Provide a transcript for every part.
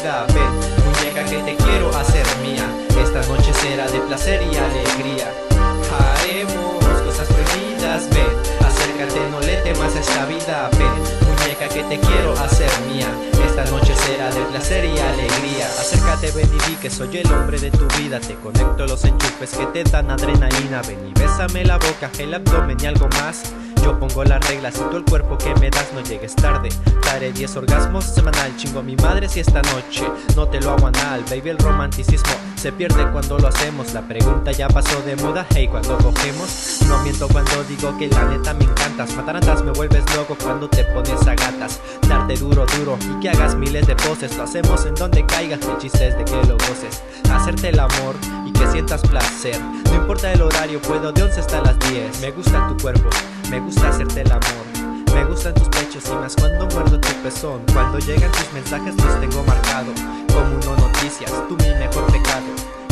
vida. Ven, muñeca que te quiero hacer mía. Esta noche será de placer y alegría. Haremos cosas prohibidas, ven, acércate, no le temas a esta vida. Ven, muñeca que te quiero hacer mía. Esta noche será de placer y alegría. Acércate, ven y di que soy el hombre de tu vida. Te conecto los enchufes que te dan adrenalina. Ven y bésame la boca, el abdomen y algo más. Yo pongo las reglas y tú el cuerpo que me das. No llegues tarde, daré 10 orgasmos semanal. Chingo a mi madre si esta noche no te lo hago anal. Baby, el romanticismo se pierde cuando lo hacemos. La pregunta ya pasó de moda, hey, cuando cogemos. No miento cuando digo que la neta me encantas. Matarantas, me vuelves loco cuando te pones a gatas. Darte duro, duro y que hagas miles de poses. Lo hacemos en donde caigas, el chiste es de que lo goces. Hacerte el amor y que sientas placer. No importa el horario, puedo de 11 hasta las 10. Me gusta tu cuerpo, me gusta hacerte el amor. Me gustan tus pechos y más cuando muerdo tu pezón. Cuando llegan tus mensajes los tengo marcado como uno noticias, tú mi mejor pecado.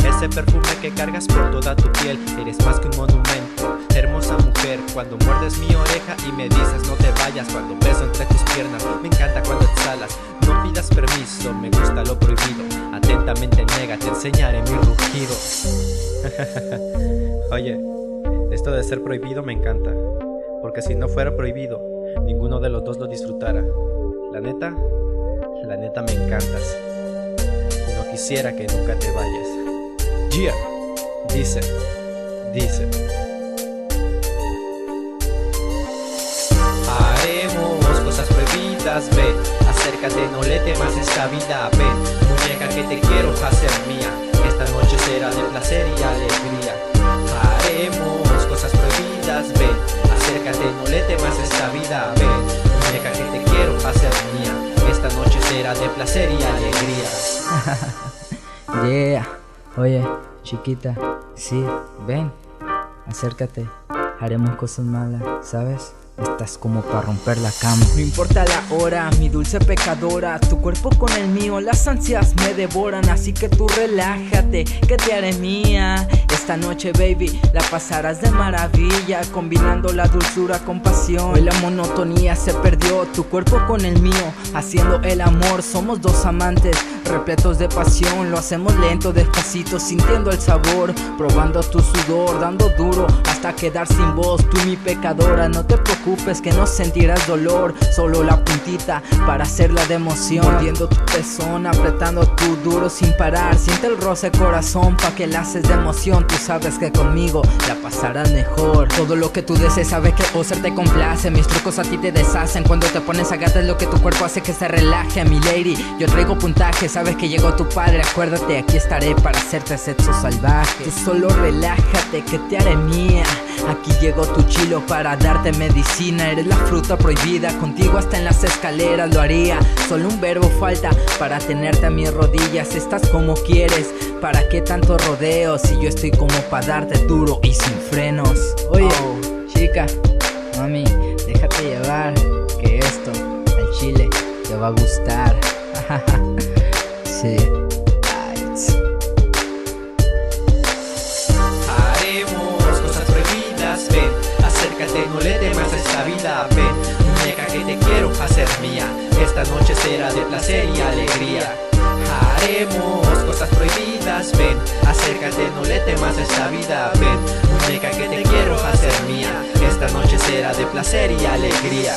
Ese perfume que cargas por toda tu piel. Eres más que un monumento, hermosa mujer. Cuando muerdes mi oreja y me dices no te vayas. Cuando beso entre tus piernas, me encanta cuando exhalas. No pidas permiso, me gusta lo prohibido. Atentamente nega, te enseñaré mi rugido. Oye, esto de ser prohibido me encanta, porque si no fuera prohibido, ninguno de los dos lo disfrutara. La neta me encantas. Y no quisiera que nunca te vayas. Yeah, dice. Haremos cosas prohibidas, ven, acércate, no le temas a esta vida. Ven, muñeca que te quiero hacer mía. Esta noche será de placer y alegría. Haremos cosas prohibidas, ven, acércate, no le temas a esta vida. Ven, muñeca que te quiero hacer mía. Esta noche será de placer y alegría. Yeah. Oye, chiquita, sí, ven, acércate, haremos cosas malas, ¿sabes? Estás como para romper la cama. No importa la hora, mi dulce pecadora. Tu cuerpo con el mío, las ansias me devoran. Así que tú relájate, que te haré mía. Esta noche, baby, la pasarás de maravilla, combinando la dulzura con pasión. Hoy la monotonía se perdió, tu cuerpo con el mío, haciendo el amor. Somos dos amantes, repletos de pasión. Lo hacemos lento, despacito, sintiendo el sabor, probando tu sudor, dando duro hasta quedar sin voz. Tú mi pecadora, no te preocupes que no sentirás dolor, solo la puntita para hacerla de emoción. Mordiendo tu pezón, apretando tu duro sin parar. Siente el roce corazón pa' que la haces de emoción. Tú sabes que conmigo la pasarás mejor. Todo lo que tú desees, sabes que Oser te complace. Mis trucos a ti te deshacen. Cuando te pones a gata es lo que tu cuerpo hace que se relaje. Mi lady, yo traigo puntaje. Sabes que llegó tu padre, acuérdate, aquí estaré para hacerte sexo salvaje. Tú solo relájate que te haré mía. Aquí llegó tu chilo para darte medicina. Eres la fruta prohibida, contigo hasta en las escaleras lo haría. Solo un verbo falta para tenerte a mis rodillas. Estás como quieres, ¿para qué tanto rodeo? Si yo estoy como para darte duro y sin frenos. Oye, chica, mami, déjate llevar, que esto al chile te va a gustar. Sí. Acércate, no le temas a esta vida. Ven, muñeca que te quiero hacer mía. Esta noche será de placer y alegría. Haremos cosas prohibidas, ven, acércate, no le temas a esta vida. Ven, muñeca que te quiero hacer mía. Esta noche será de placer y alegría.